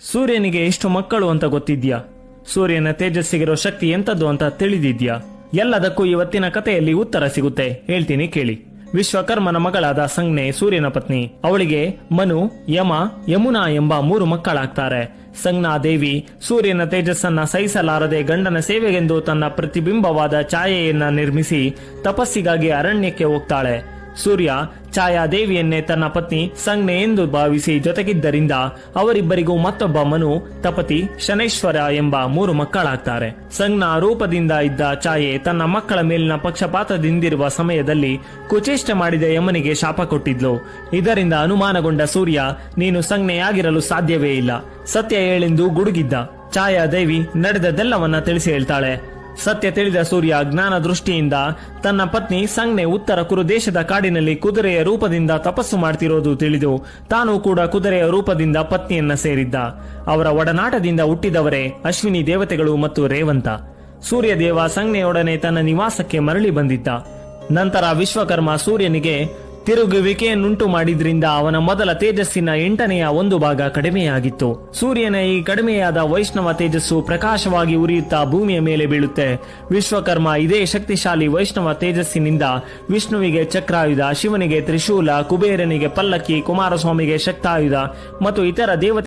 ಸೂರ್ಯನಿಗೆ ಎಷ್ಟು ಮಕ್ಕಳು ಅಂತ ಗೊತ್ತಿದ್ಯಾ? ಸೂರ್ಯನ ತೇಜಸ್ಸಿಗಿರೋ ಶಕ್ತಿ ಎಂತದ್ದು ಅಂತ ತಿಳಿದಿದ್ಯಾ? ಎಲ್ಲದಕ್ಕೂ ಇವತ್ತಿನ ಕಥೆಯಲ್ಲಿ ಉತ್ತರ ಸಿಗುತ್ತೆ, ಹೇಳ್ತೀನಿ ಕೇಳಿ. ವಿಶ್ವಕರ್ಮನ ಮಗಳಾದ ಸಂಜ್ಞೆ ಸೂರ್ಯನ ಪತ್ನಿ. ಅವಳಿಗೆ ಮನು, ಯಮ, ಯಮುನಾ ಎಂಬ 3 ಮಕ್ಕಳಾಗ್ತಾರೆ. ಸಂಜ್ಞಾ ದೇವಿ ಸೂರ್ಯನ ತೇಜಸ್ಸನ್ನ ಸಹಿಸಲಾರದೆ ಗಂಡನ ಸೇವೆಗೆಂದು ತನ್ನ ಪ್ರತಿಬಿಂಬವಾದ ಛಾಯೆಯನ್ನ ನಿರ್ಮಿಸಿ ತಪಸ್ಸಿಗಾಗಿ ಅರಣ್ಯಕ್ಕೆ ಹೋಗ್ತಾಳೆ. ಸೂರ್ಯ ಛಾಯಾದೇವಿಯನ್ನೇ ತನ್ನ ಪತ್ನಿ ಸಂಜ್ಞೆ ಎಂದು ಭಾವಿಸಿ ಜೊತೆಗಿದ್ದರಿಂದ ಅವರಿಬ್ಬರಿಗೂ ಮತ್ತೊಬ್ಬ ಮನು, ತಪತಿ, ಶನೈಶ್ವರ ಎಂಬ 3 ಮಕ್ಕಳಾಗ್ತಾರೆ. ಸಂಜ್ಞಾ ರೂಪದಿಂದ ಇದ್ದ ಛಾಯೆ ತನ್ನ ಮಕ್ಕಳ ಮೇಲಿನ ಪಕ್ಷಪಾತದಿಂದಿರುವ ಸಮಯದಲ್ಲಿ ಕುಚೇಷ್ಟೆ ಮಾಡಿದ ಯಮನಿಗೆ ಶಾಪ ಕೊಟ್ಟಿದ್ಲು. ಇದರಿಂದ ಅನುಮಾನಗೊಂಡ ಸೂರ್ಯ, ನೀನು ಸಂಜ್ಞೆಯಾಗಿರಲು ಸಾಧ್ಯವೇ ಇಲ್ಲ, ಸತ್ಯ ಹೇಳೆಂದು ಗುಡುಗಿದ್ದ. ಛಾಯಾದೇವಿ ನಡೆದದೆಲ್ಲವನ್ನ ತಿಳಿಸಿ ಹೇಳ್ತಾಳೆ. ಸತ್ಯ ತಿಳಿದ ಸೂರ್ಯ ಜ್ಞಾನ ದೃಷ್ಟಿಯಿಂದ ತನ್ನ ಪತ್ನಿ ಸಂಜ್ಞೆ ಉತ್ತರ ಕುರು ದೇಶದ ಕಾಡಿನಲ್ಲಿ ಕುದುರೆಯ ರೂಪದಿಂದ ತಪಸ್ಸು ಮಾಡ್ತಿರೋದು ತಿಳಿದು ತಾನು ಕೂಡ ಕುದುರೆಯ ರೂಪದಿಂದ ಪತ್ನಿಯನ್ನ ಸೇರಿದ್ದ. ಅವರ ಒಡನಾಟದಿಂದ ಹುಟ್ಟಿದವರೇ ಅಶ್ವಿನಿ ದೇವತೆಗಳು ಮತ್ತು ರೇವಂತ. ಸೂರ್ಯದೇವ ಸಂಜ್ಞೆಯೊಡನೆ ತನ್ನ ನಿವಾಸಕ್ಕೆ ಮರಳಿ ಬಂದಿದ್ದ. ನಂತರ ವಿಶ್ವಕರ್ಮ ಸೂರ್ಯನಿಗೆ ತಿರುಗುವಿಕೆಯನ್ನುಂಟು ಮಾಡಿದ್ರಿಂದ ಅವನ ಮೊದಲ ತೇಜಸ್ಸಿನ 8ನೇ 1 ಭಾಗ ಕಡಿಮೆಯಾಗಿತ್ತು. ಸೂರ್ಯನ ಈ ಕಡಿಮೆಯಾದ ವೈಷ್ಣವ ತೇಜಸ್ಸು ಪ್ರಕಾಶವಾಗಿ ಉರಿಯುತ್ತಾ ಭೂಮಿಯ ಮೇಲೆ ಬೀಳುತ್ತೆ. ವಿಶ್ವಕರ್ಮ ಇದೇ ಶಕ್ತಿಶಾಲಿ ವೈಷ್ಣವ ತೇಜಸ್ಸಿನಿಂದ ವಿಷ್ಣುವಿಗೆ ಚಕ್ರಾಯುಧ, ಶಿವನಿಗೆ ತ್ರಿಶೂಲ, ಕುಬೇರನಿಗೆ ಪಲ್ಲಕ್ಕಿ, ಕುಮಾರಸ್ವಾಮಿಗೆ ಶಕ್ತಾಯುಧ ಮತ್ತು ಇತರ ದೇವತೆ